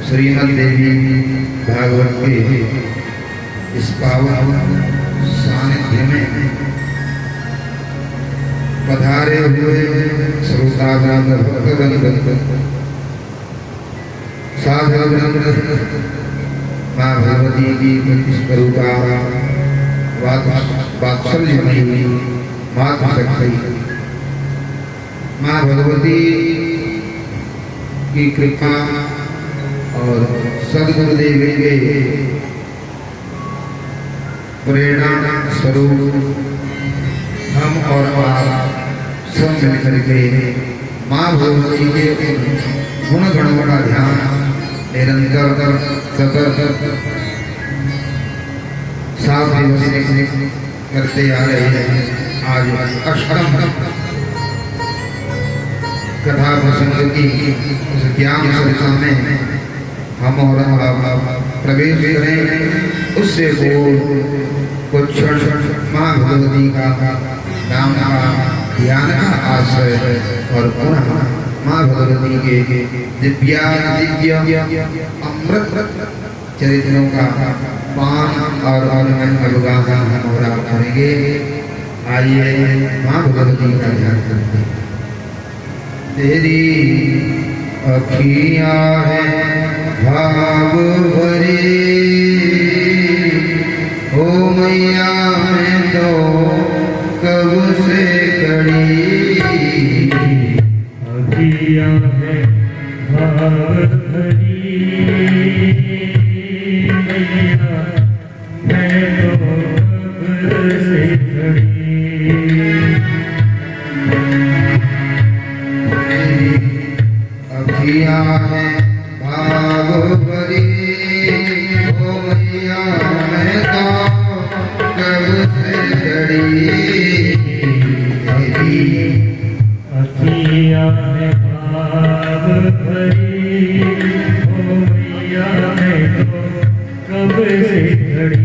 श्रीमद् देवी भागवत के इस पावन सानिध्य में पधारे हुए श्रोतागण भक्तगण साधुगण माँ भगवती की प्रतिस्वरूपा वात्सल्यमयी मातृशक्ति माँ भगवती की कृपा और सद्गुरुदेव के प्रेरणा स्वरूप हम और आप सब मिलकर के माँ भगवती के गुण गणों का ध्यान निरंतर सतत सात दिवस से करते आ रहे हैं। आज अष्टम कथा प्रसंग की उस ज्ञान सरिता में हम और आप प्रवेश करें। उससे कुछ माँ भगवती का नाम का ज्ञान का आश्रय और पुनः माँ भगवती के दिव्य अमृत चरित्रों का पान और अवगाहन हम और आप करेंगे। आइए माँ भगवती का ध्यान करते हैं। तेरी अखियाँ हैं भाव भरी, ओ मैया मैं तो कब से खड़ी। अखियाँ हैं भाव भरी, मैया मैं तो कब से खड़ी। अखियाँ हैं भाव भरी, ओ मैया मैं तो कब से खड़ी। अखियाँ हैं भाव भरी, ओ मैया मैं तो कब से खड़ी।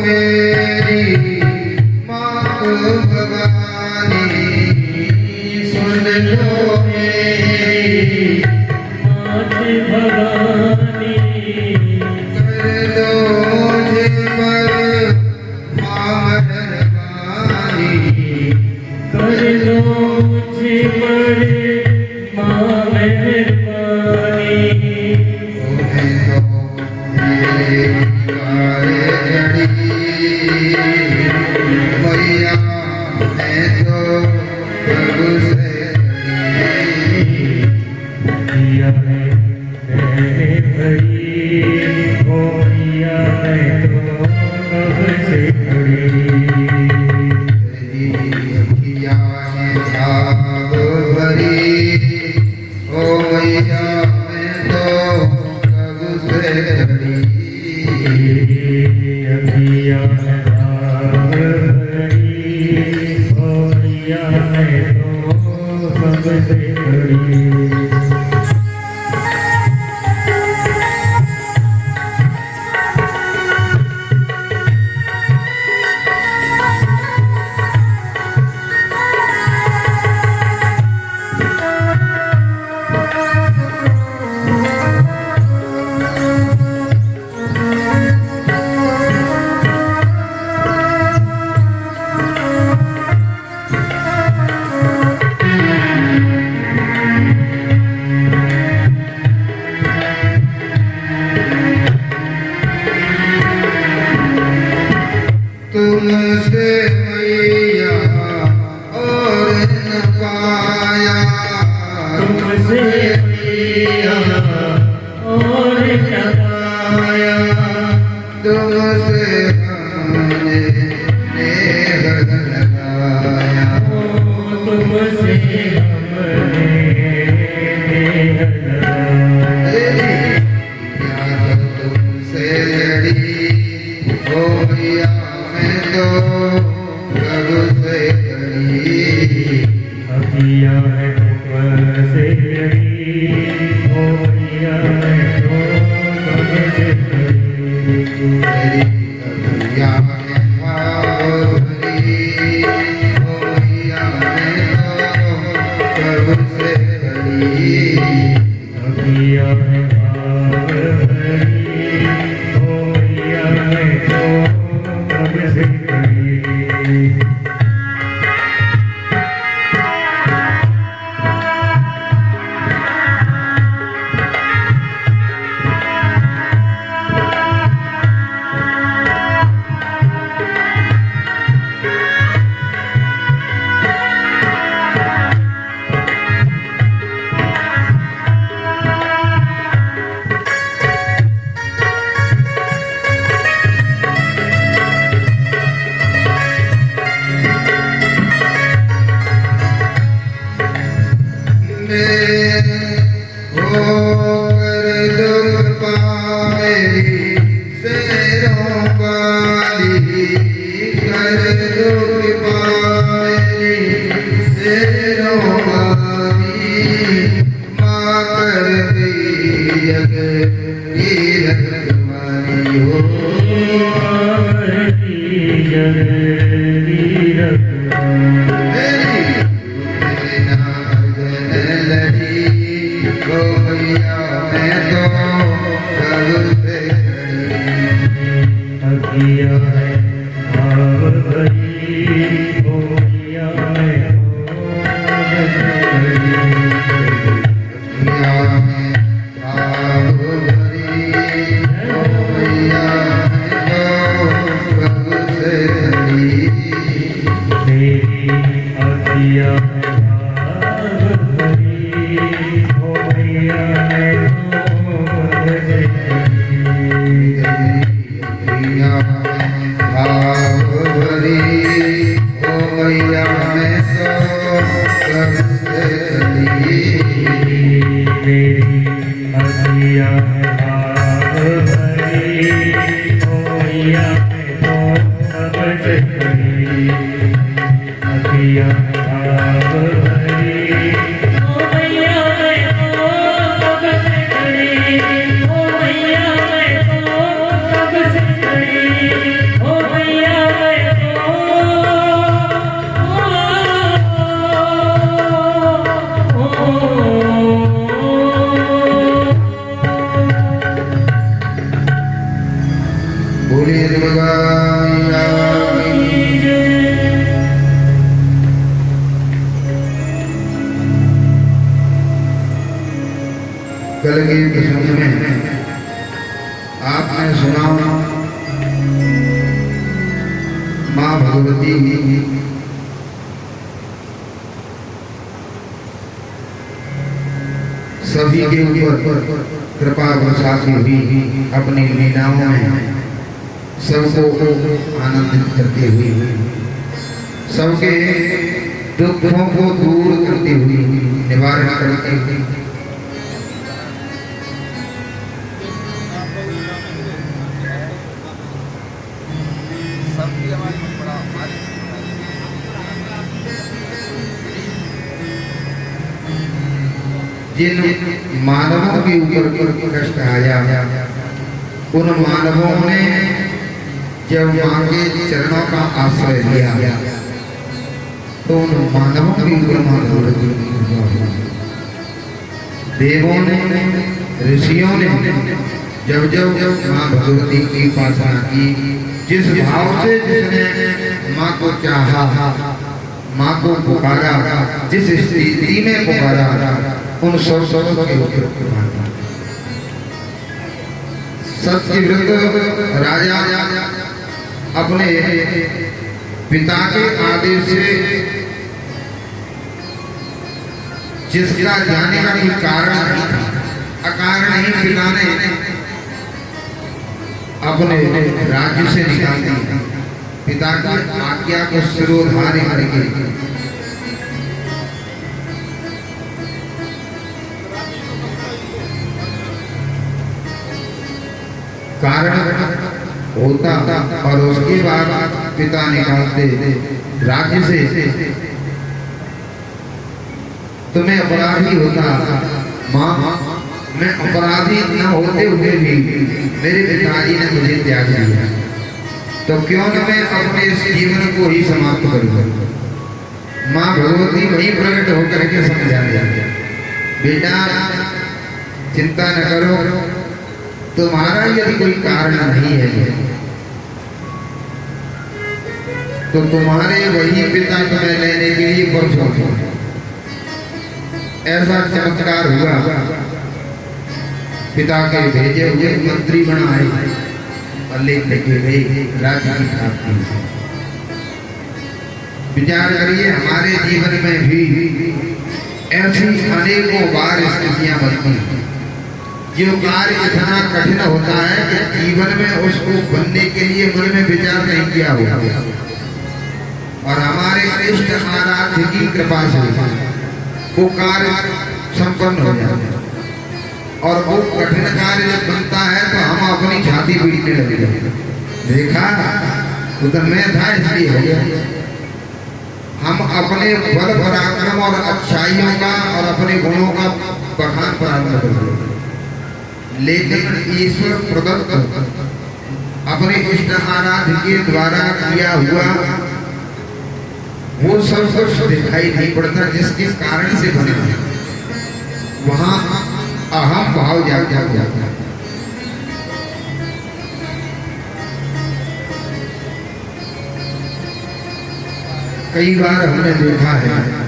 मेरी माँ भवानी, सुन लो मेरी मात भवानी, कर लो मुझ पर माँ मेहरबानी। कर लो मुझ पर माँ मेहरबानी। मैया मैं तो कब से मैया मैंने भरी, ओ मैया मैं तो कब से खड़ी। अखियाँ हैं भाव भरी, ओ मैया मैं तो कब से खड़ी। अखियाँ हैं भाव भरी, ओ मैया मैं तो कब से खड़ी। तुमसे मैया और न पाया, तुमसे मैया और न पाया। तुमसे हमने नेह लगाया। तुमसे हमने अखिया है तुमसे लड़ी हो मैया मैं तो तुमसे लड़ी मेरी अखिया में भाव भरी हो मैया मैं तो कब से खड़ी अखिया है भाव भरी हो मैया मैं तो कब से लड़ी अखिया है भाव भरी हो मैया मैं मेरी अखिया है भाव भरी हो मैया मैं तुमसे लड़ी मेरी अखिया है भाव भरी हो मैया मैं तो सबसे लड़ी अखिया है भाव भरी हो मैया मैं तो सबसे लड़ी हो मैया मैं तो सबसे लड़ी हो मैया मैं बोलिए दुर्गा मैया की कल के प्रसंग में आपने सुना माँ भगवती सभी के ऊपर कृपा बरसाती हुई अपनी लीलाओं में सबको आनंदित करते हुए सबके दुखों को दूर करते हुए निवारण करते हुए जिन मानवों के ऊपर कष्ट आया उन मानवों ने जब मां के चरणों का आश्रय लिया तो उन मानवों के ऊपर देवों ने ऋषियों ने जब जब जब मां भगवती की उपासना की जिस भाव से जिसने मां को चाहा मां को पुकारा जिस स्थिति में पुकारा उन सब के ऊपर सत्यव्रत राजा अपने पिता के आदेश से जिसका जाने का कोई कारण नहीं था अकारण ही पिता ने अपने राज्य से निकाल दिया पिता की आज्ञा को सिरोधार्य करके कारण होता और उसके बाद पिता निकालते राज्य से तो मैं अपराधी होता। माँ, मैं अपराधी न होते हुए भी मेरे पिताजी ने मुझे त्याग दिया, तो क्यों न मैं अपने इस जीवन को ही समाप्त करूँ। माँ भगवती वही प्रकट होकर के समझा दिया, बेटा चिंता न करो, तुम्हारा यदि कोई कारण नहीं है तो तुम्हारे वही पिता तुम्हें लेने के लिए परसों ऐसा चमत्कार हुआ, पिता के भेजे हुए मंत्री बनाए और लेके गए राज्य की प्राप्ति। विचार करिए, हमारे जीवन में भी ऐसी अनेकों बार स्थितियां बनती हैं। जो कार्य इतना कठिन होता है कि जीवन में उसको बनने के लिए मन में विचार नहीं किया हुआ, और हमारे इष्ट आराध्य की कृपा से वो कार्य संपन्न हो जाता है। और वो कठिन कार्य जब बनता है तो हम अपनी छाती पीटने लगे, देखा उधर मैं था इसलिए हो गया। हम अपने बल पराक्रम और अच्छाइयों का और अपने गुणों का बखान प्रारंभ कर दिया, लेकिन ईश्वर प्रदत्त अपने इष्ट आराध्य के द्वारा किया हुआ वो सब कुछ दिखाई नहीं पड़ता, जिसके कारण से बना वहां अहम भाव जाग जाता है। कई बार हमने देखा है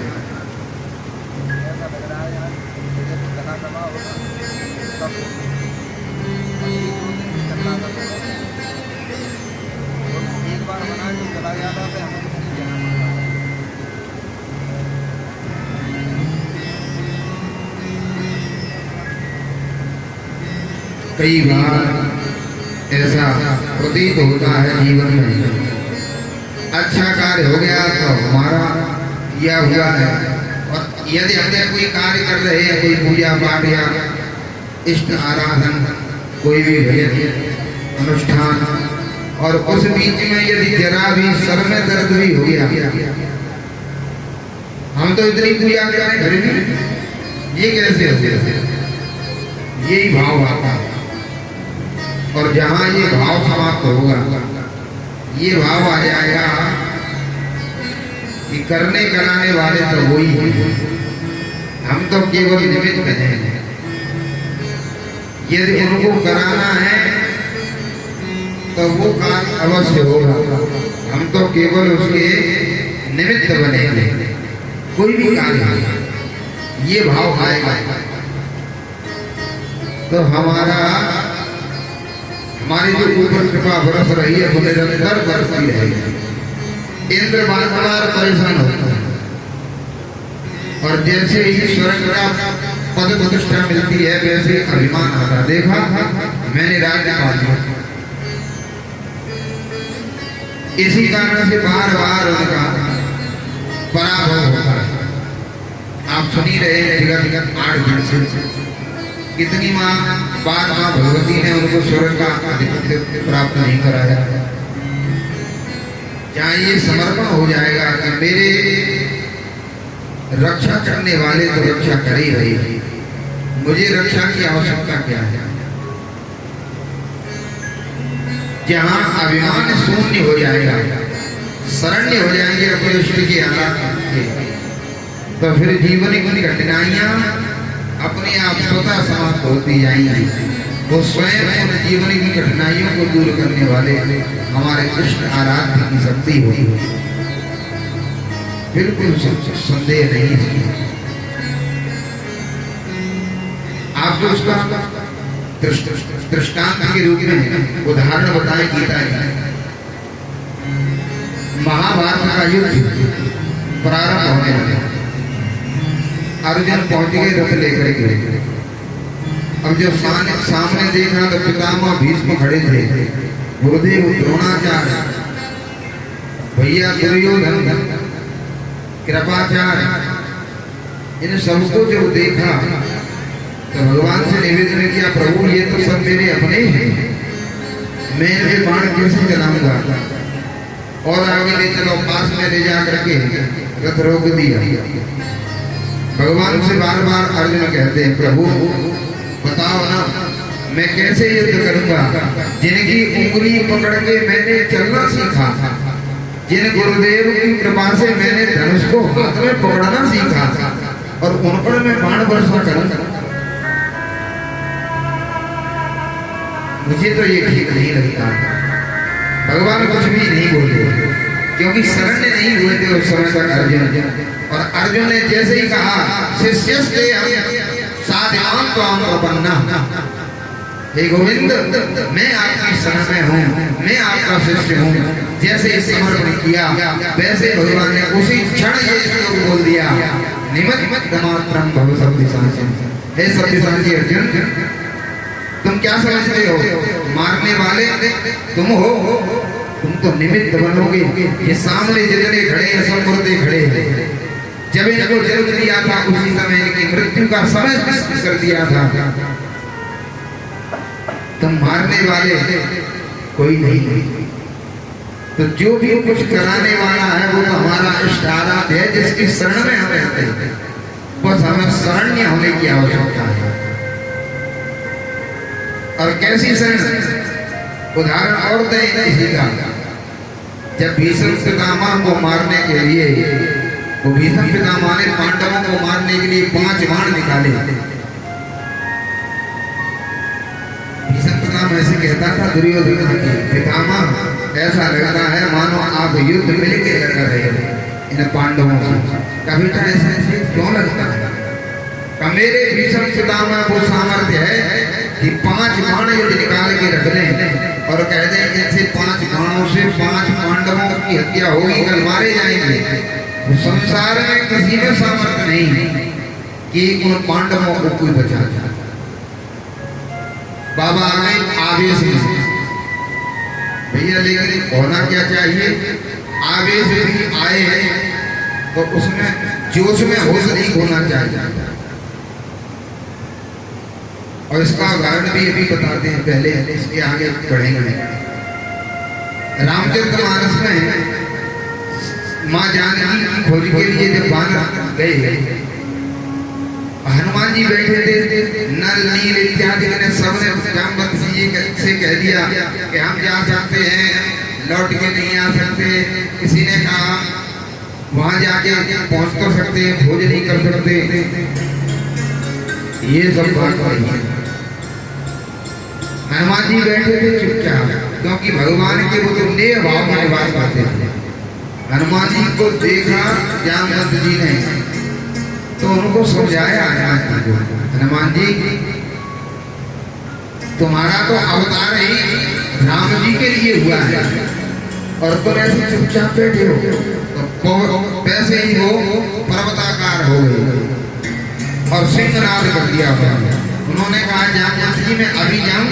कई बार ऐसा प्रतीत होता है जीवन में, अच्छा कार्य हो गया तो हमारा किया हुआ है, और यदि हम कोई कार्य कर रहे हैं, कोई पूजा पाठ या इष्ट आराधन, कोई भी भजन अनुष्ठान, और उस बीच में यदि जरा भी सर में दर्द भी हो गया, हम तो इतनी पूजा करें घर में, ये कैसे हो गया? यही भाव आता है। और जहां ये भाव समाप्त होगा, ये भाव आ जाएगा कि करने कराने वाले तो वही है, हम तो केवल निमित्त हैं। यदि उनको कराना है तो वो काम अवश्य होगा, हम तो केवल उसके निमित्त बनेंगे। कोई भी कार्य ये भाव आएगा तो हमारी जो ऊपर कृपा बरस रही है वो निरंतर बरसती रहेगी। इंद्र बार परेशान होता है, और जैसे ईश्वर का पद प्रतिष्ठा मिलती है वैसे अभिमान आता। देखा मैंने राज्य पा लिया, इसी कारण से बार बार उनका पराभव होता है। आप सुनी रहे हैं 8 दिन से कितनी बार माँ भगवती ने उनको स्वर्ग का आधिपत्य प्राप्त नहीं कराया। क्या ये समर्पण हो जाएगा कि मेरे रक्षा करने वाले तो रक्षा कर ही रही, मुझे रक्षा की आवश्यकता क्या है? जहां अभिमान शून्य हो जाएगा, शरण्य हो जाएंगे अपने इष्ट के आराधना, तो फिर जीवन की कठिनाइयां अपने आप स्वतः समाप्त होती जाएंगी। वो स्वयं उन जीवन की कठिनाइयों को दूर करने वाले हमारे कृष्ण आराध्य की शक्ति होगी, बिल्कुल संदेह नहीं है। आपको उसका दृष्टांत के रूप में उदाहरण बताएं गीता जी। महाभारत का युद्ध प्रारंभ होने लगा, अर्जुन पहुंच गए रथ लेकर के। अब जब सामने देखा तो पितामह भीष्म खड़े थे, गुरुदेव द्रोणाचार्य, भैया दुर्योधन, कृपाचार्य, इन सबको जब देखा तो भगवान से निवेदन किया, प्रभु ये तो सब मेरे अपने हैं, मैं ये बाण कैसे चलाऊंगा? और आगे ले चलो, पास में ले जा करके रथ रोक दिया। भगवान से बार बार अर्जुन कहते हैं, प्रभु बताओ ना, मैं कैसे युद्ध करूंगा जिनकी उंगली पकड़ के मैंने चलना सीखा, जिन गुरुदेव की कृपा से मैंने धनुष को हाथ में पकड़ना सीखा, और उन पर मैं बाण वर्षा करूंगा। मुझे तो ये ठीक नहीं लगता। भगवान कुछ भी नहीं बोले, क्योंकि शरण नहीं हुए थे उस समय तक अर्जुन। और अर्जुन ने जैसे ही कहा, शिष्यस्ते साध्यां त्वां प्रपन्ना, हे गोविंद मैं आपकी शरण में हूँ, मैं आपका शिष्य हूँ, जैसे ही समर्पण किया वैसे भगवान ने उसी क्षण ये श्लोक बोल दिया, निमित्तमात्रं भव शक्तिशाली। हे शक्तिशाली अर्जुन, तुम क्या समझते हो, मारने वाले तुम हो, तुम तो निमित्त बनोगे। ये सामने जितने खड़े हैं सब मुर्दे खड़े हैं। जब इनको जन्म दिया था उसी समय इनकी मृत्यु का समय निश्चित कर दिया था। तुम मारने वाले कोई नहीं। तो जो भी कुछ कराने वाला है वो तो हमारा इष्टाराध्य है, जिसकी शरण में हम रहते हैं। बस हमें शरण्य होने की आवश्यकता है। और कैसी शरण, उदाहरण और दें इसी का। जब भीष्म पितामह को मारने के लिए, वो भीष्म पितामह ने पांडवों को मारने के लिए 5 बाण निकाले। भीष्म पितामह ऐसे कहता था दुर्योधन की, पितामह ऐसा लगता है मानो आप युद्ध मिलके लड़ रहे हैं इन पांडवों से। कभी तो ऐसे क्यों लगता है? मेरे भीष्म पितामह वो सामर्थ्य है कि 5 बाण यदि निकाल के रख दें और कह दें कि ऐसे 5 बाणों से 5 पांडवों की हत्या होगी, कल मारे जाएंगे। तो संसार में किसी में सामर्थ्य नहीं कि उन पांडवों को कोई बचा जाए। बाबा आगे आवेश में, भैया लेकिन होना क्या चाहिए, आवेश भी आए हैं तो उसमें जोश में होश नहीं होना चाहिए। और इसका उदाहरण भी अभी बताते हैं, पहले इसके आगे पढ़ेंगे। रामचरितमानस में माँ जानकी की खोज के लिए जब बानर गए, हनुमान जी बैठे थे, नल नील इत्यादि ने सबने जामवंत जी से कह दिया कि हम जा सकते हैं, लौट के नहीं आ सकते। किसी ने कहा वहां जाके पहुंच तो सकते हैं, भोज नहीं कर सकते। ये सब बात नहीं है। हनुमान जी बैठे थे चुपचाप, क्योंकि भगवान के वो तो नेह भाव में निवास करते थे। हनुमान जी को देखा जामवंत जी ने तो उनको समझाया, हनुमान जी तुम्हारा तो अवतार ही राम जी के लिए हुआ है और तुम ऐसे चुपचाप बैठे हो, तो वैसे ही वो पर्वताकार हो गए और सिंहनाद कर दिया। उन्होंने कहा जामवंत जी मैं अभी जाऊं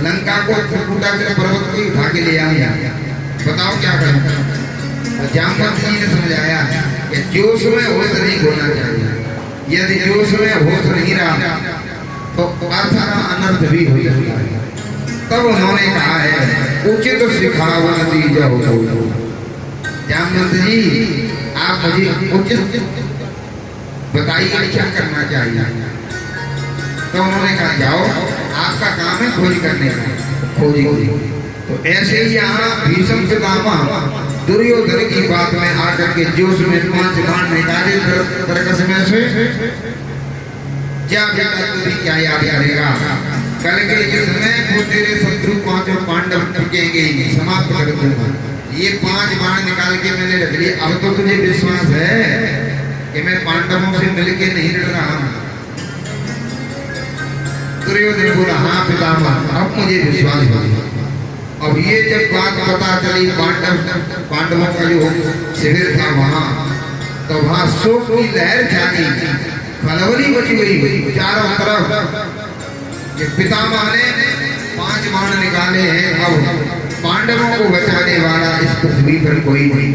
लंका को त्रिकूटाचल पर्वत को उठा के ले आऊंगा, बताओ क्या करूं। जामवंत जी ने समझाया कि जोश में होश नहीं होना चाहिए, यदि जोश में होश नहीं रहा तो अर्थ का अनर्थ भी हो सकता है। तब उन्होंने कहा है उचित सिखावन दीजा हो। जामवंत जी आप मुझे उचित बताइए क्या करना चाहिए। तो उन्होंने कहा जाओ आपका काम है खोज करने का, खोजी। तो ऐसे ही यहाँ भीष्म पितामह दुर्योधन की बात में आकर के जोश में 5 बाण निकाले तरकस में से। क्या बेटा तू भी क्या याद करेगा, कल के युद्ध में वो तेरे शत्रु 5 पांडव टिकेंगे, समाप्त कर दूंगा। ये 5 बाण निकाल के मैंने रख लिए। अब तो तुझे विश्वास है कि मैं पांडवों से मिलके नहीं लड़ रहा हूँ। दुर्योधन बोला हाँ पितामह अब मुझे विश्वास है। अब ये जब बात पता चली पांडवों का जो शिविर था वहां, तो वहां शोक की लहर जागी, खलबली मची गई चारों तरफ। ये पितामह ने 5 बाण निकाले हैं, अब पांडवों को बचाने वाला इस पृथ्वी पर कोई नहीं।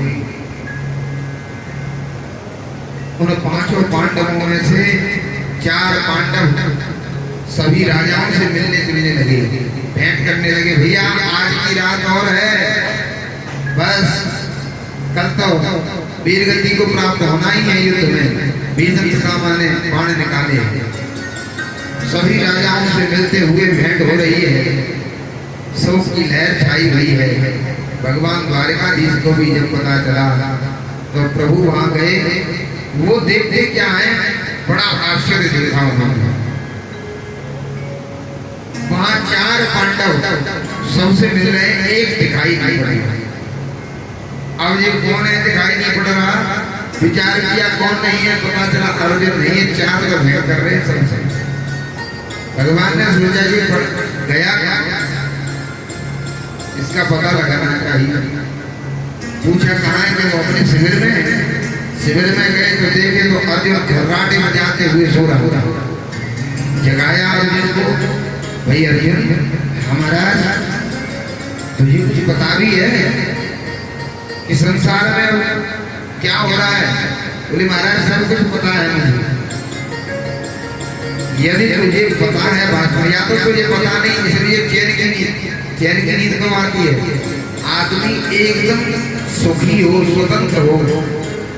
उन 5 पांडवों में से 4 पांडव सभी राजाओं से मिलने जुलने लगे, भेंट करने लगे। भैया आज की रात और है, बस कल तो वीरगति को प्राप्त होना ही है युद्ध में। भीषण पितामह ने बाण निकाले, सभी राजाओं से मिलते हुए भेंट हो रही है, शोक की लहर छाई हुई है। भगवान द्वारिकाधीश को भी जब पता चला तो प्रभु वहां गए। वो देखते क्या है, बड़ा आश्चर्य देखा उन्होंने। वहां 4 पांडव सबसे मिल रहे हैं, एक दिखाई नहीं पड़ रहा। अब ये कौन है दिखाई नहीं पड़ रहा, विचार किया कौन नहीं है, पता चला अर्जुन नहीं है। 4 का भेद कर रहे हैं सबसे। भगवान ने सोचा कि गया क्या, इसका पता लगाना चाहिए। पूछा कहाँ है, कि वो अपने शिविर में गए तो देखे तो अर्जुन खर्राटे बजाते हुए सो रहा था। जगाया अर्जुन को, भाई अर्जुन हमारा तुझे कुछ पता भी है कि संसार में क्या हो रहा है? बोले महाराज सब कुछ पता है मुझे। यदि तुझे पता है बात में, या तो तुझे पता नहीं इसलिए चैन की नींद कब आती है? आदमी एकदम सुखी हो, स्वतंत्र हो,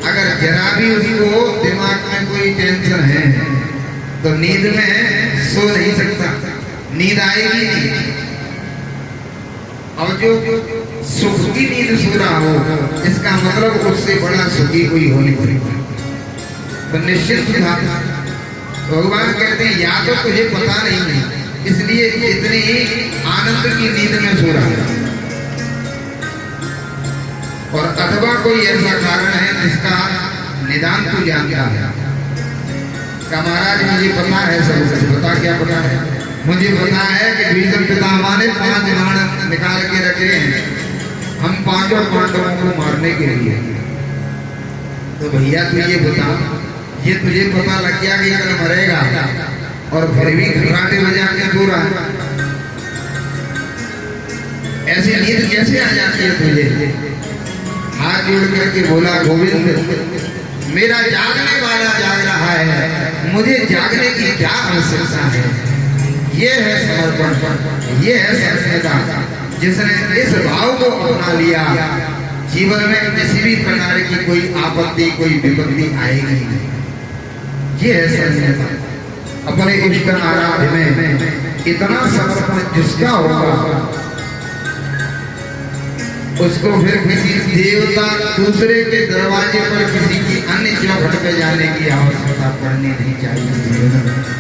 अगर जरा भी उसको दिमाग में कोई टेंशन है तो नींद में सो नहीं सकता, नींद आएगी नहीं। और जो सुख की नींद सो रहा हो, इसका मतलब उससे बड़ा सुखी कोई हो नहीं सकता। तो निश्चित था भगवान कहते हैं या तो तुझे पता नहीं है इसलिए इतनी आनंद की नींद में सो रहा है, और अथवा कोई ऐसा कारण है जिसका निदान तू जानता है। का महाराज मुझे पता है सब कुछ। पता क्या पता है? मुझे पता है कि भीषण पितामह ने 5 बाण निकाल के रखे हैं हम 5 पांडवों को मारने के लिए। तो भैया तू ये बता, ये तुझे पता लग गया कि कल मरेगा और फिर भी खर्राटे बजा के सो रहा है, ऐसी नींद कैसे आ जाती है तुझे? हाथ जोड़ करके बोला, गोविंद मेरा जागने वाला जाग रहा है, मुझे जागने की क्या आवश्यकता है? ये है समर्पण, ये है सर्वज्ञता। जिसने इस भाव को अपना लिया, जीवन में किसी भी प्रकार की कोई आपत्ति, कोई विपत्ति आएगी नहीं। ये है सर्वज्ञता। अपने इष्ट आराध्य में इतना समर्पण जिसका होगा, उसको फिर किसी देवता दूसरे के दरवाजे पर किसी की अन्य चौखट पे जाने की आवश्यकता पड़नी नहीं चाहिए।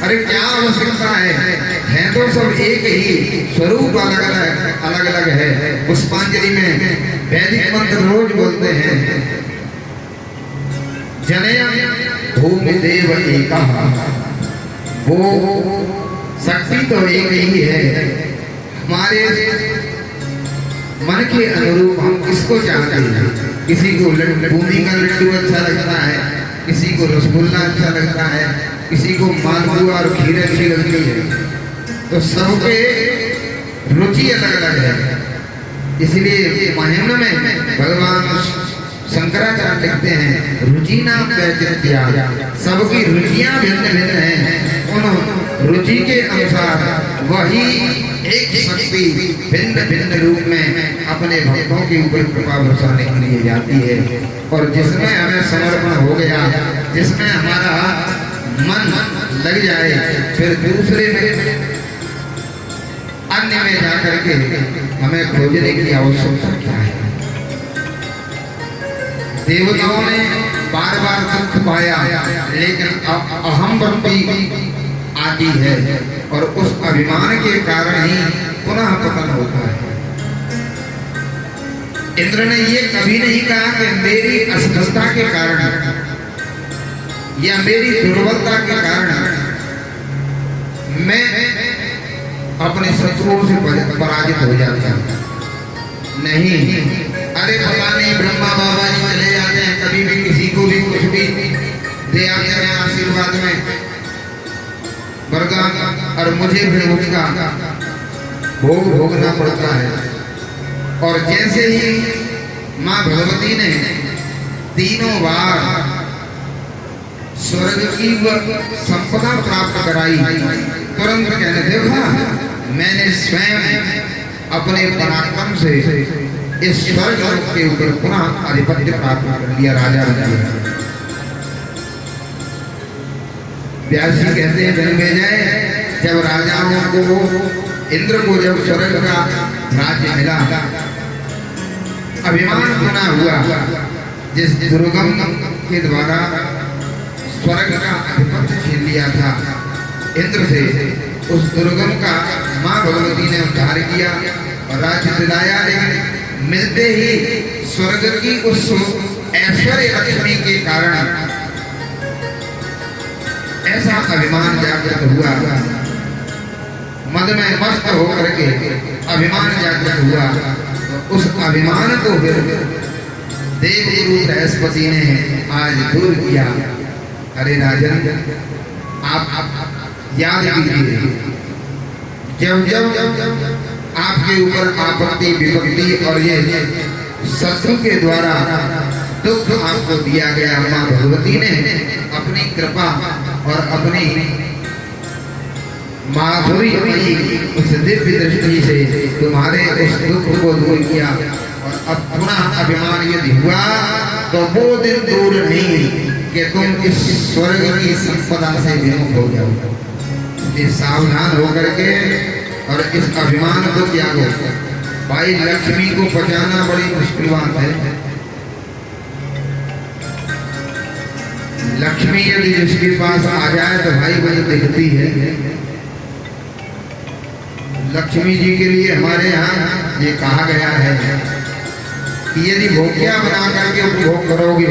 अरे क्या आवश्यकता है तो सब एक ही, स्वरूप अलग अलग है। पुष्पांजलि में वैदिक मंत्र रोज बोलते हैं, जनया भूमि देव एका, वो शक्ति तो एक ही है। हमारे मन के अनुरूप हम किसको चाहते हैं? किसी को बूंदी का लड्डू अच्छा लगता है, किसी को रसगुल्ला अच्छा लगता है, किसी को मालपुआ और खीर अच्छी लगती है। तो सबके रुचि अलग अलग है। इसलिए महिमा में भगवान शंकराचार्य लिखते हैं, रुचि नाम वैचित्र्या, सबकी रुचियां भिन्न भिन्न हैं। उन रुचि के अनुसार वही एक शक्ति भिन्न भिन्न रूप में अपने भक्तों के ऊपर कृपा बरसाने के लिए जाती है। और जिसमें हमें समर्पण हो गया, जिसमें हमारा मन लग जाए, फिर दूसरे में अन्य में जाकर के हमें खोजने की आवश्यकता क्या है? देवताओं ने बार बार दुख पाया, लेकिन अहम वृत्ति आती है और उस अभिमान के कारण ही पुनः पतन होता है। इंद्र ने ये कभी नहीं कहा कि मेरी असफलता के कारण या मेरी दुर्बलता के कारण मैं अपने शत्रुओं से पराजित हो जाता हूं। नहीं, अरे पता नहीं ब्रह्मा बाबा जी चले जाते हैं, कभी भी किसी को भी कुछ भी दे आते हैं आशीर्वाद में वरदान, और मुझे फिर उसका भोग भोगना पड़ता है। और जैसे ही माँ भगवती ने तीनों बार स्वर्ग की संपदा प्राप्त कराई, तुरंत कहने देखा मैंने स्वयं अपने पराक्रम से इस स्वर्ग के ऊपर पुनः आधिपत्य प्राप्त कर लिया, राजा बन गया। व्यासी कहते हैं जन्मेजय, जब राजाओं को इंद्र को जब स्वर्ग का राज्य मिला, अभिमान बना हुआ, जिस दुर्गम के द्वारा स्वर्ग का आधिपत्य छीन लिया था इंद्र से, उस दुर्गम का मां भगवती ने उद्धार किया और राज्य दिलाया। लेकिन मिलते ही स्वर्ग की उस ऐश्वर्य लक्ष्मी के कारण ऐसा अभिमान जागृत हुआ, मद में मस्त होकर के अभिमान जागृत हुआ। तो उस अभिमान को फिर देवगुरु बृहस्पति ने आज दूर किया। अरे राजन, आप याद कीजिए, जब जब आपके ऊपर आपत्ति विपत्ति और ये शत्रु के द्वारा दुख आपको दिया गया, मां भगवती ने अपनी कृपा और अपनी माधुरी उस दिव्य दृष्टि से तुम्हारे उस दुख को दूर किया। और अब पुनः अभिमान यदि हुआ तो वो दिन दूर नहीं कि तुम इस स्वर्ग की संपदा से विमुख हो जाओ। ये सावधान होकर के और इस अभिमान को त्यागो। भाई, लक्ष्मी को बचाना बड़ी मुश्किल बात है। लक्ष्मी यदि जिसके पास आ जाए तो भाई वही दिखती है। लक्ष्मी जी के लिए हमारे यहाँ ये कहा गया है कि यदि भोगिया बना करके उपभोग करोगे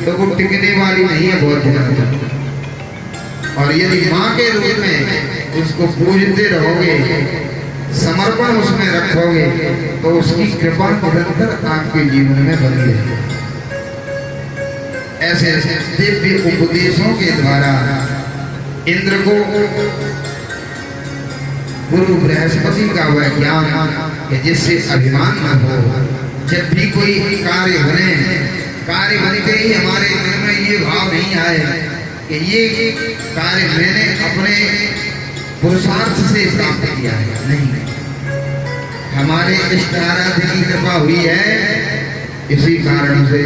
तो वो टिकने वाली नहीं है बहुत दिनों तक। और यदि माँ के रूप में उसको पूजते रहोगे, समर्पण उसमें रखोगे, तो उसकी कृपा निरंतर आपके जीवन में बनी रहेगी। ऐसे ऐसे दिव्य उपदेशों के द्वारा इंद्र को गुरु बृहस्पति का वह ज्ञान कि जिससे अभिमान न हो। जब भी कोई कार्य बनते ही हमारे मन में ये भाव नहीं आए कि ये कार्य मैंने अपने पुरुषार्थ से प्राप्त किया है, नहीं, हमारे इष्ट आराध्य की कृपा हुई है, इसी कारण से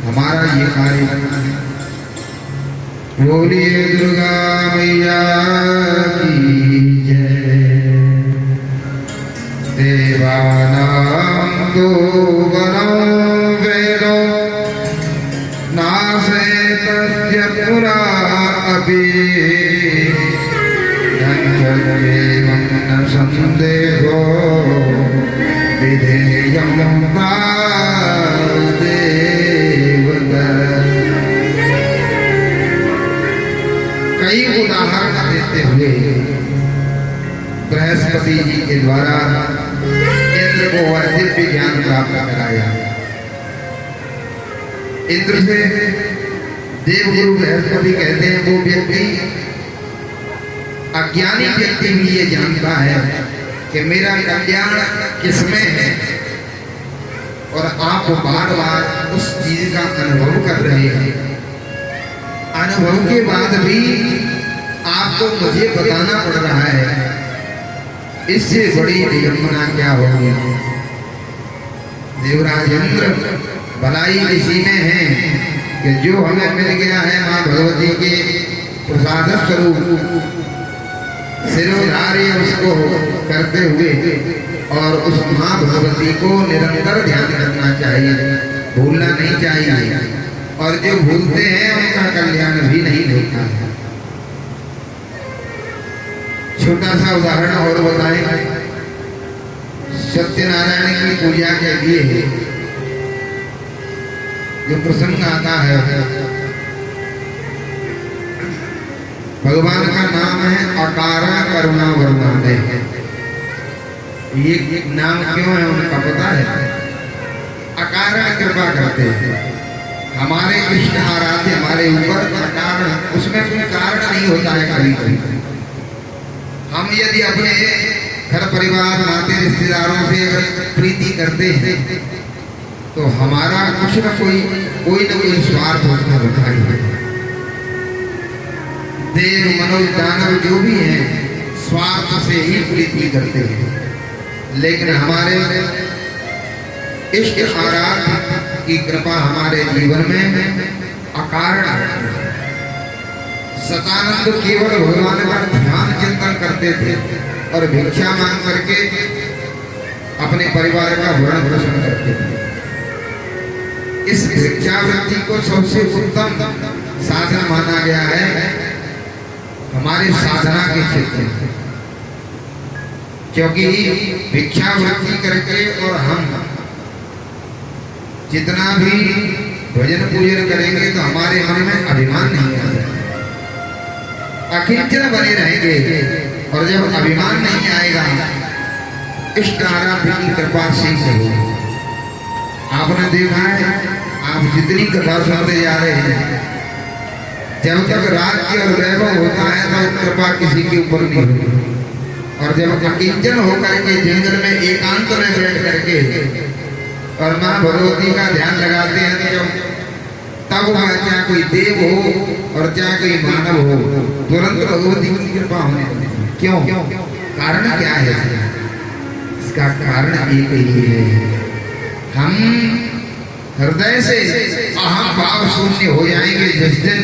हमारा ये कार्य करना है। बोलिए दुर्गा मैया की जय। देवानां तो वरं वेदो नासे तस्य पुरा अपि एवं न संदेहो विधेयं कई उदाहरण देते हुए बृहस्पति जी के द्वारा इंद्र को वह दिव्य ज्ञान प्राप्त कराया। इंद्र से देवगुरु बृहस्पति कहते हैं वो व्यक्ति, अज्ञानी व्यक्ति भी ये जानता है कि मेरा कल्याण किसमें है, और आप बार बार उस चीज का अनुभव कर रहे हैं। अनुभव के बाद भी आपको मुझे बताना पड़ रहा है, इससे बड़ी विडंबना क्या होगी। देवराज इंद्र भलाई इसी में है कि जो हमें मिल गया है मां भगवती के प्रसाद स्वरूप सिरोधार्य उसको करते हुए, और उस मां भगवती को निरंतर ध्यान करना चाहिए, भूलना नहीं चाहिए। और जो भूलते हैं उनका कल्याण भी नहीं होता है। छोटा सा उदाहरण और बताएं। सत्यनारायण की पूजा के लिए जो प्रसंग आता है, भगवान का नाम है अकारा करुणा वरुणादय। ये नाम क्यों है उनका पता है? अकारा कृपा करते हैं, हमारे इष्ट आराध्य हमारे ऊपर कारण, उसमें कोई कारण नहीं होता है। कभी कभी हम यदि अपने घर परिवार नाते रिश्तेदारों से अगर प्रीति करते हैं तो हमारा कुछ न कोई स्वार्थ उसमें होता ही है। देव मनोज दानव जो भी हैं स्वार्थ से ही प्रीति करते हैं, लेकिन हमारे इष्ट आराध्य की कृपा हमारे जीवन में अकारण सतानंद केवल भगवान का ध्यान चिंतन करते थे और भिक्षा मांग करके अपने परिवार का भरण पोषण करते थे। इस भिक्षावृत्ति को सबसे उत्तम साधन माना गया है हमारे साधना के क्षेत्र में, क्योंकि भिक्षावृत्ति करके और हम जितना भी भजन पूजन करेंगे तो हमारे मन में अभिमान नहीं आएगा, अकिंचन बने रहेंगे। और जब अभिमान नहीं आएगा इष्ट आराध्य की कृपा से ही होगा। आपने देखा है, आप जितनी कथा सुनते जा रहे हैं, जब तक राज्य और वैभव होता है तो कृपा किसी के ऊपर नहीं होती, और जब अकिंचन होकर के जंगल में एकांत में बैठ करके और माँ भगवती का ध्यान लगाते हैं तो तब वह चाहे कोई देव हो और चाहे कोई मानव हो, तुरंत भगवती की कृपा होने लगती है। क्यों? कारण क्या है? इसका कारण एक ही है, हम हृदय से अहम भाव शून्य हो जाएंगे। जिस दिन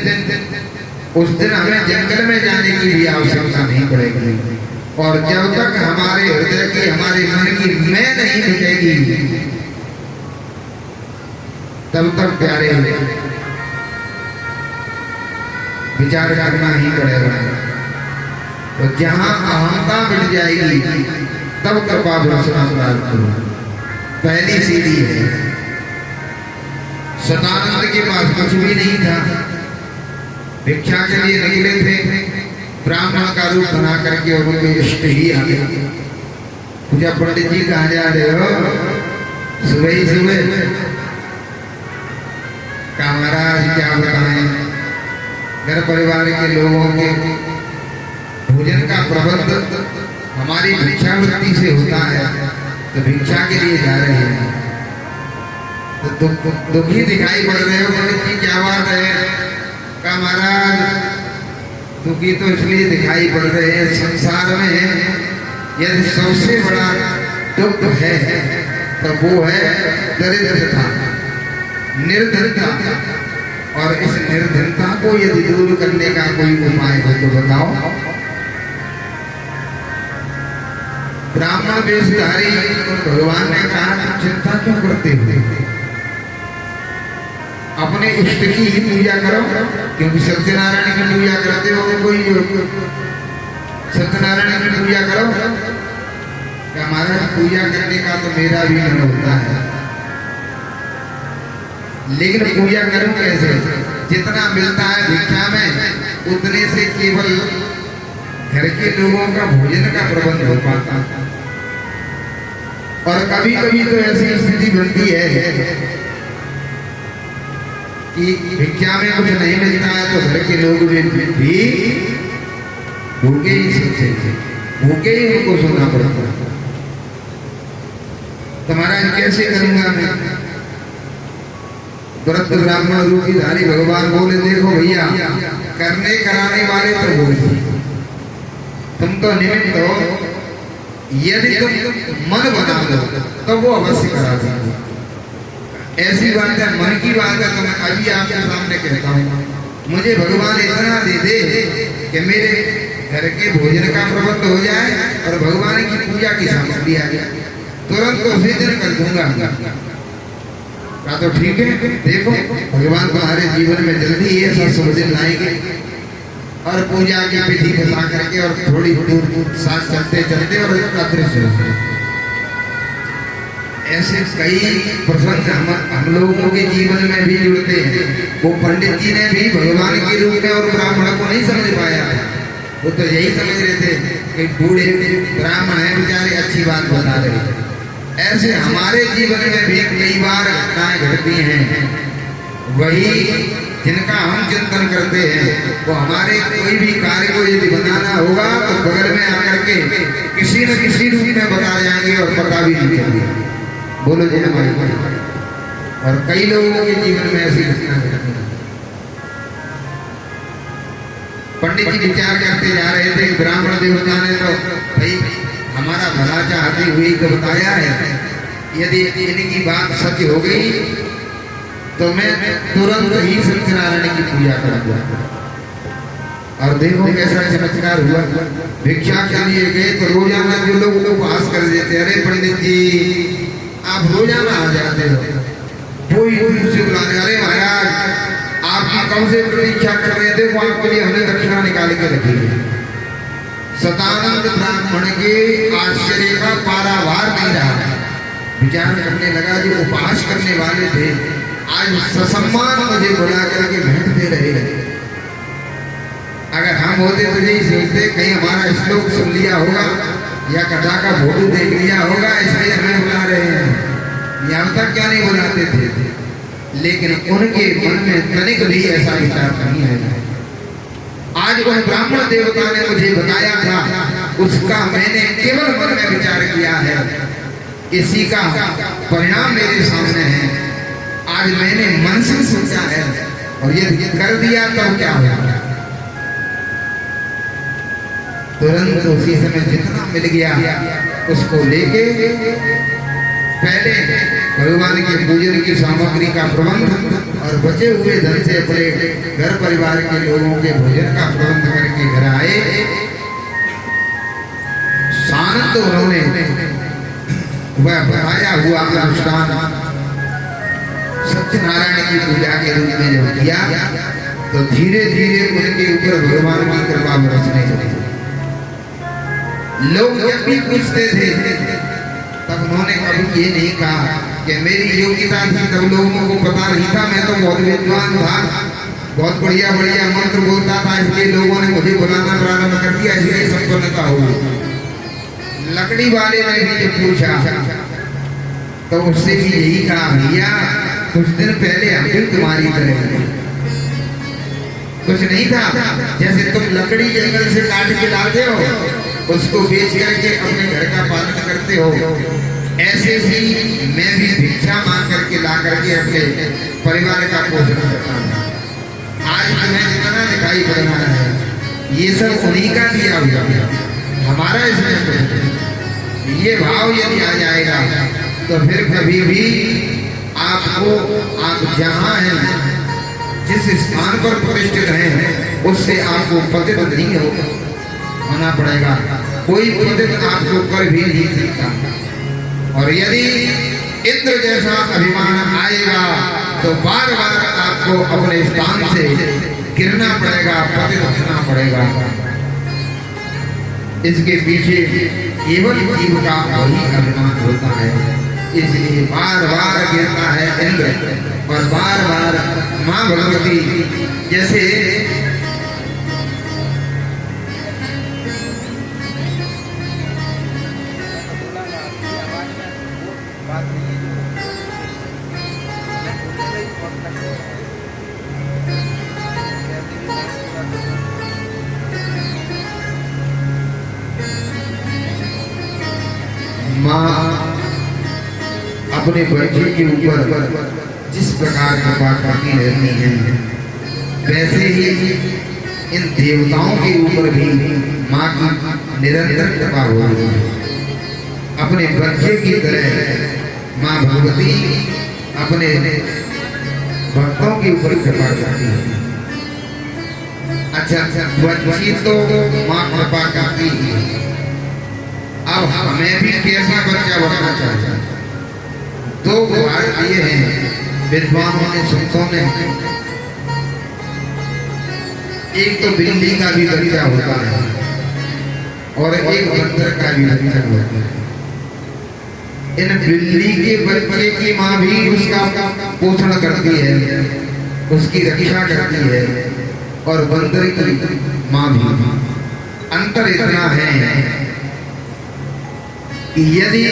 उस दिन हमें जंगल में जाने की भी आवश्यकता नहीं पड़ेगी। और जब तक हमारे हृदय की, हमारे मन की मैं नहीं मिटेगी, तब तक प्यारे विचार करना ही पड़ेगा। तो जहां अहमता मिट जाएगी तब कृपा बरसना प्रारंभ होगा। पहली सीढ़ी है। सतानंद के पास कुछ भी नहीं था, भिक्षा के लिए निकले थे, ब्राह्मण का रूप बना करके और उनके इष्ट ही आ गया। पूजा पंडित जी कहाँ जा रहे हो? सुबह ही सुबह का महाराज क्या बताएं, घर परिवार के लोगों के भोजन का प्रबंध हमारी भिक्षावृत्ति से होता है, तो भिक्षा के लिए जा रहे हैं तो दुखी दिखाई पड़ रहे हो। पंडित जी क्या बात है? का महाराज दुखी तो इसलिए दिखाई पड़ रहे हैं, संसार में यदि सबसे बड़ा दुख है तो वो है दरिद्रता, निर्धनता। और इस निर्धनता को यदि दूर करने का कोई उपाय हो तो बताओ। ब्राह्मण वेशधारी भगवान ने कहा तुम चिंता क्यों करते हो, अपने इष्ट की ही पूजा करो, क्योंकि सत्यनारायण की पूजा करते हो कोई सत्यनारायण की पूजा करो। हमारा पूजा करने का तो मेरा भी मन होता है, लेकिन पूजा करूं कैसे? जितना मिलता है भिक्षा में उतने से केवल घर के लोगों का भोजन का प्रबंध हो पाता। और कभी कभी तो ऐसी स्थिति बनती है कि भिक्षा में कुछ नहीं मिलता है तो घर के लोग भी भूखे ही सोते थे, भूखे ही उनको सुनना पड़ता है। तुम्हारा कैसे करूंगा मैं? तुरंत ब्राह्मण रूपीधारी भगवान बोले देखो भैया, करने कराने वाले तो बोले, तुम तो निमित्त हो, यदि तुम मन बना दो तो वो अवश्य करा देंगे। ऐसी बात है, मन की बात है, तो मैं अभी आपके सामने कहता हूँ, मुझे भगवान इतना दे दे कि मेरे घर के भोजन का प्रबंध हो जाए और भगवान की पूजा की सामग्री आ जाए, तुरंत उसी दिन कर दूंगा। का तो ठीक है, देखो भगवान तुम्हारे जीवन में जल्दी ही ऐसा शुभ दिन लाएंगे। और पूजा की विधि बता करके और थोड़ी दूर साथ चलते चलते और अदृश्य होते। ऐसे कई प्रसंग हम लोगों के जीवन में भी जुड़ते हैं। वो पंडित जी ने भी भगवान के रूप में और ब्राह्मण को नहीं समझ पाया, वो तो यही समझ रहे थे कि बूढ़े ब्राह्मण है बेचारे, अच्छी बात बता रहे थे। ऐसे हमारे जीवन में भी कई बार घटनाएं घटती हैं, वही जिनका हम चिंतन करते हैं, वो हमारे कोई भी कार्य को यदि बनाना होगा तो बगल में आकर के किसी न किसी रूप में बता जाएंगे और पता भी नहीं चलेगा। बोलो जी हमारे। और कई लोगों के जीवन में ऐसी घटना घटती है। पंडित जी विचार करते जा रहे थे, ब्राह्मण देवता ने तो भाई हमारा भला चाहती हुई तो बताया है, यदि इनकी बात सच हो गई तो मैं तुरंत ही सत्यनारायण की पूजा करूंगा। और देखो कैसा चमत्कार हुआ। भिक्षा के लिए गए तो रोजाना जो लोग उपवास कर देते, अरे पंडित जी आप रोजाना आ जाते हो, कोई मुझसे बुलाने, अरे महाराज आपकी कौन से प्रतीक्षा कर रहे थे, वो आपके लिए हमने दक्षिणा निकाल के रखी है। सतानंद ब्राह्मण के आश्चर्य का पारावार नहीं रहा। विचार करने लगा जो उपवास करने वाले थे आज ससम्मान मुझे बुला करके भेंट दे रहे हैं। अगर हम होते तो यही सोचते कहीं हमारा श्लोक सुन लिया होगा या कथा का फोटो देख लिया होगा इसलिए हमें बुला रहे हैं, यहाँ तक क्या नहीं बुलाते थे। लेकिन उनके मन में तनिक भी ऐसा विचार नहीं है। आज उन ब्राह्मण देवता ने मुझे बताया था, उसका मैंने केवल मन में विचार किया है, इसी का परिणाम मेरे सामने है। आज मैंने मन से सोचा है और ये कर दिया तो क्या होगा। तुरंत उसी समय जितना मिल गया उसको लेके पहले भगवान के पूजन की सामग्री का प्रबंध और बचे हुए धन से अपने घर परिवार के लोगों के भोजन का प्रबंध करके घर आए। शांत उन्होंने वह बढ़ाया हुआ अनुष्ठान सत्यनारायण की पूजा के रूप में जब किया तो धीरे धीरे उनके ऊपर भगवान की कृपा बरसने लगी। लोग जब भी पूछते थे तब उन्होंने कभी ये नहीं कहा कि मेरी योग्यता थी, तब लोगों को पता नहीं था, मैं तो बहुत विद्वान था, बहुत बढ़िया बढ़िया मंत्र बोलता था, इसलिए लोगों ने मुझे बुलाना प्रारंभ कर दिया, इसलिए संपन्नता हुई। लकड़ी वाले ने भी जब पूछा तो उससे भी यही कहा, भैया कुछ दिन पहले हम भी तुम्हारी तरह कुछ नहीं था, जैसे तुम लकड़ी जंगल से काट के लाते हो उसको बेच करके अपने घर का पालन करते हो, ऐसे ही मैं भी भिक्षा मांग करके ला करके अपने परिवार का पोषण करता हूँ। आज तुम्हें जितना दिखाई पड़ रहा है ये सब उन्हीं का दिया हुआ, हमारा इसमें ये भाव यदि आ जाएगा तो फिर कभी भी आपको आप जहाँ हैं जिस स्थान पर प्रतिष्ठित हैं उससे आपको पतित नहीं होना पड़ेगा, कोई पतित आपको कर भी नहीं सकता। और यदि इंद्र जैसा अभिमान आएगा तो बार बार आपको अपने स्थान से गिरना पड़ेगा, पतित होना पड़ेगा। इसके पीछे केवल जीव का वही अभिमान होता है, इसलिए बार बार गिरता है इंद्र और बार बार माँ भगवती जैसे माँ अपने बच्चे के ऊपर जिस प्रकार कृपा करती रहती है वैसे ही इन देवताओं के ऊपर भी माँ की निरंतर कृपा हो रही है। अपने बच्चे की तरह माँ भगवती अपने भक्तों के ऊपर कृपा करती है। अच्छा बच्ची तो माँ कृपा करती है, अब हमें भी कैसा बच्चा बनना चाहिए। दो उदाहरण दिए हैं विद्वानों ने संतों ने, एक तो बिल्ली का भी बच्चा होता है और एक बंदर का भी बच्चा होता है। इन बिल्ली के बच्चे की माँ भी उसका पोषण करती है, उसकी रक्षा करती है और बंदर की माँ भी। अंतर इतना है कि यदि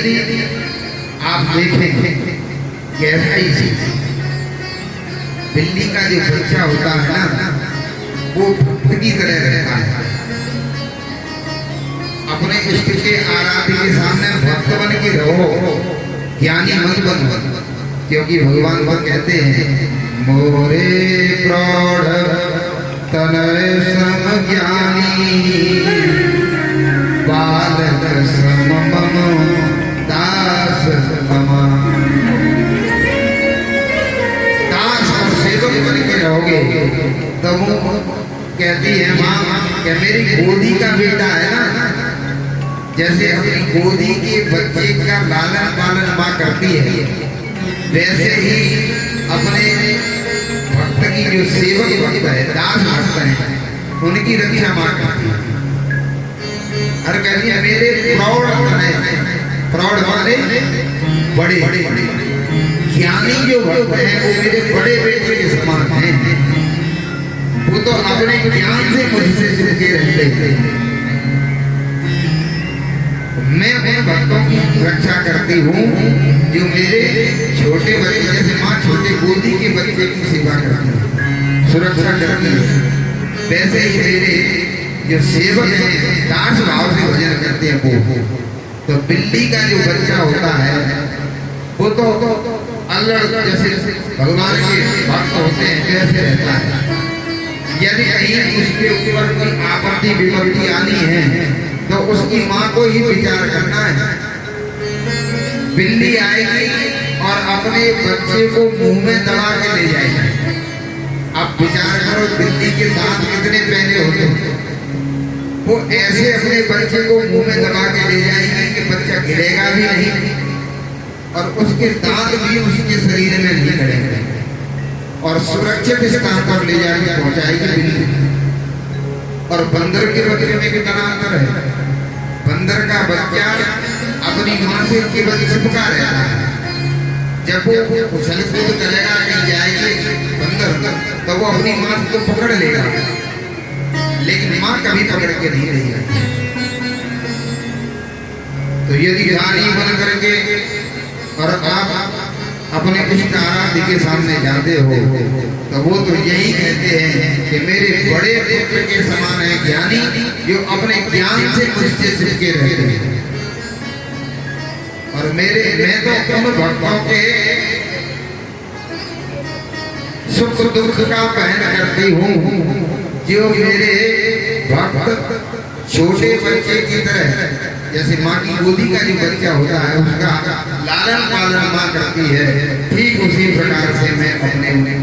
आप देखें कैसा ही बिल्ली का जो बच्चा होता है ना वो भक्त की तरह रहता है, अपने इष्ट के आराध्य के सामने भक्त बन के रहो, ज्ञानी मत बनो, क्योंकि भगवान वो कहते हैं मोरे प्रौढ़ तनय सम ज्ञानी बालक सम मम दास समा। दास और सेवक बन के रहोगे तो कहती है माँ कि मेरी गोदी का बेटा है ना, जैसे अपनी गोदी के बच्चे का लालन पालन माँ करती है, वैसे ही अपने भक्त की जो सेवक भक्त है, दास भक्त है, उनकी रक्षा माँ करती है। और कहती है मेरे प्रौढ़ वाले बड़े ज्ञानी जो भक्त हैं वो मेरे बड़े बेटे के समान हैं, वो तो अपने ज्ञान से मुझसे चिपके रहते हैं। मैं उन भक्तों की रक्षा करती हूँ जो मेरे छोटे बच्चे, जैसे माँ छोटे गोदी के बच्चे की सेवा करती है, सुरक्षा करती है, वैसे ही मेरे जो सेवक हैं दास भाव से भजन करते हैं वो। तो बिल्ली का जो बच्चा होता है वो तो अल्लाह जैसे भगवान के भक्त होते हैं वैसे रहता है। यदि कहीं उसके ऊपर कोई आपत्ति विपत्ति आनी है तो उसकी माँ को ही विचार करना है। बिल्ली आएगी और अपने बच्चे को मुंह में दबा के ले जाएगी। अब विचार करो बिल्ली के दांत कितने पहले होते हैं, वो ऐसे अपने बच्चे को मुंह में दबा के ले जाएगी कि बच्चा गिरेगा भी नहीं और उसके दांत भी उसके शरीर में नहीं लड़ेंगे और सुरक्षित स्थान पर ले जाके पहुंचाएगी बिल्ली। और बंदर के बच्चे में कितना अंतर है। बंदर का बच्चा अपनी मां से केवल चिपका रहता है, जब वो उछल कूद करेगा कहीं जाएगी बंदर तो वो अपनी मां को पकड़ लेगा, लेकिन मां कभी पकड़ के नहीं रहेगी। तो यदि रानी बन करके और आप अपने इष्ट आराध्य के सामने जाते हो तो वो तो यही कहते हैं कि मेरे बड़े पुत्र के समान है ज्ञानी जो अपने ज्ञान से मुझसे चिपके रहते हैं। और मैं तो उन भक्तों के सुख दुख का पहन करती हूँ जो मेरे भक्त छोटे बच्चे की तरह, जैसे माँ की गोदी का जो बच्चा होता है उसका लालन पालन माँ करती है, ठीक उसी प्रकार से मैं अपने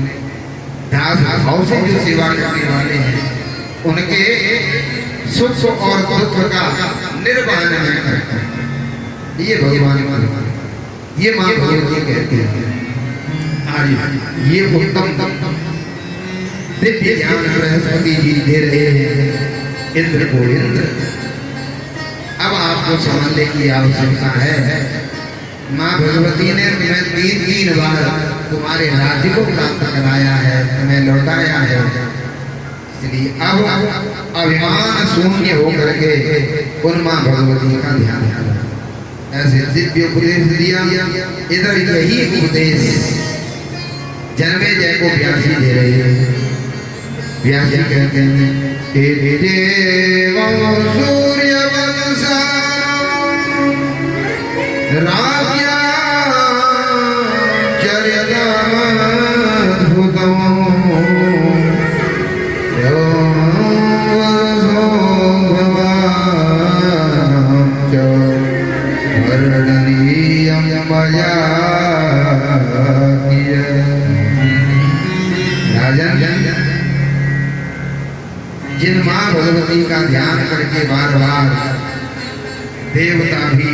दास भाव से जो सेवा करने वाले हैं उनके सुख और दुख का निर्वहन मैं करता हूँ। ये भगवान ये माँ भगवती कहती है। आज ये उत्तम दिव्य ज्ञान बृहस्पति जी दे रहे हैं इंद्र को। इंद्र अब आपको समझने की आवश्यकता है। माँ भगवती ने तुम्हें तीन बार तुम्हारे राज्य को प्राप्त कराया है, तुम्हें लौटाया है, इसलिए अब अभिमान शून्य होकर के उन माँ भगवती का ध्यान करो। ऐसे दिव्य उपदेश दिया। इधर यही उपदेश जन्मे जय को व्यासी दे रहे हैं। व्यासी कहते हैं सूर्य वंशा राज्या जिन माँ भगवती का ध्यान करके बार बार देवता भी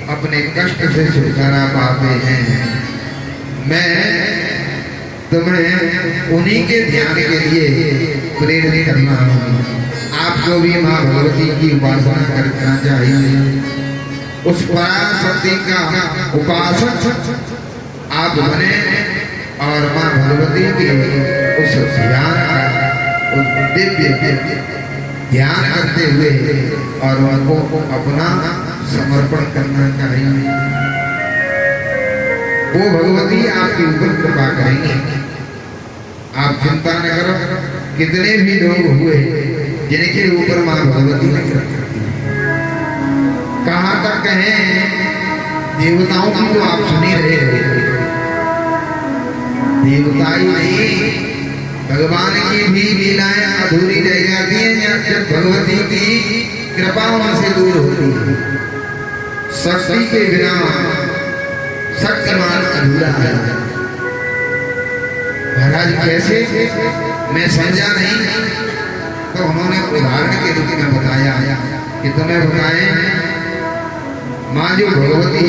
अपने कष्ट से छुटकारा पाते हैं, मैं तुम्हें उन्हीं के ध्यान के लिए प्रेरित करना हूँ। आपको भी माँ भगवती की उपासना करना चाहिए। उस पराशक्ति का उपासक आप बने और माँ भगवती के उस ध्यान का दिव्य ध्यान करते हुए और उनको अपना समर्पण करना चाहिए। वो भगवती आपके ऊपर कृपा करेंगे। आप चिंता न करो। कितने भी लोग हुए जिनके ऊपर माँ भगवती ने कृपा की, कहाँ तक कहें देवताओं की तो आप सुनी रहे हो। देवता ही नहीं, भगवान की भी लीलाएं अधूरी रह जाती हैं जब भगवती की कृपा उनसे दूर होती है। शक्ति के बिना शक्तिमान अधूरा है। महाराज कैसे, मैं समझा नहीं। उदाहरण के रूप में बताया कि तुम्हें बताएं माँ जो भगवती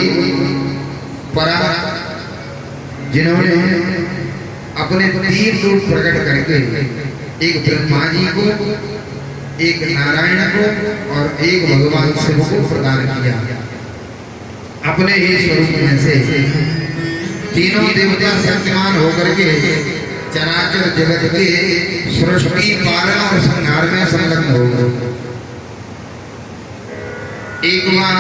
परा जिन्होंने अपने 3 रूप प्रकट करके एक ब्रह्मा जी को, एक नारायण को और एक भगवान शिव को प्रदान किया। अपने ही स्वरूप में से तीनों देवता शक्तिमान होकर के चराचर जगत के सृष्टि पालन और संहार में संलग्न हो गए। एक बार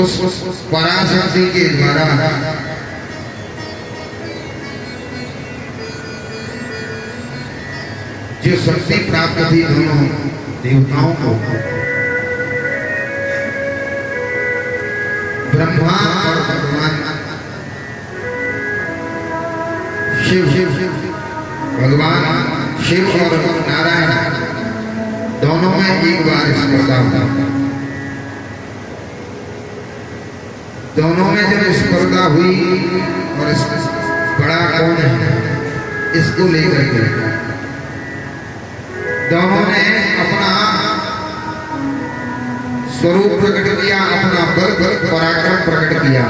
उस पराशक्ति के द्वारा जो शक्ति प्राप्त थी दोनों देवताओं को, ब्रह्मा और भगवान शिव, भगवान शिव और नारायण दोनों में एक बार स्पर्धा हुआ। दोनों में जब स्पर्धा हुई और बड़ा कौन है इसको लेकर के दोनों ने अपना स्वरूप प्रकट किया, अपना बल पराक्रम प्रकट किया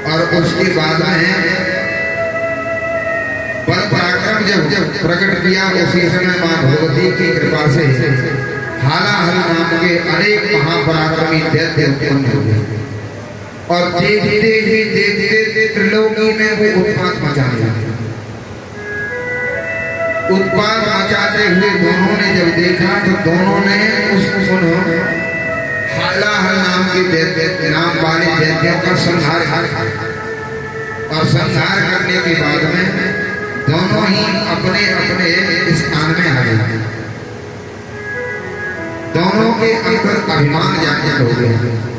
और उसके बाद में बल पराक्रम जब प्रकट किया उसी समय मां भगवती की कृपा से हालाहल नाम के अनेक महापराक्रमी दैत्य उत्पन्न हो गए और देखते ही देखते त्रिलोकी में वो उत्पात मचाने लगे। उत्पात मचाते हुए दोनों ने जब देखा तो दोनों ने उसको हालाहल नाम के दैत्य नाम वाले दैत्यों का संहार किया और संहार करने के बाद में दोनों ही अपने अपने स्थान में आ गए। दोनों के अंदर अभिमान जागृत हो गया।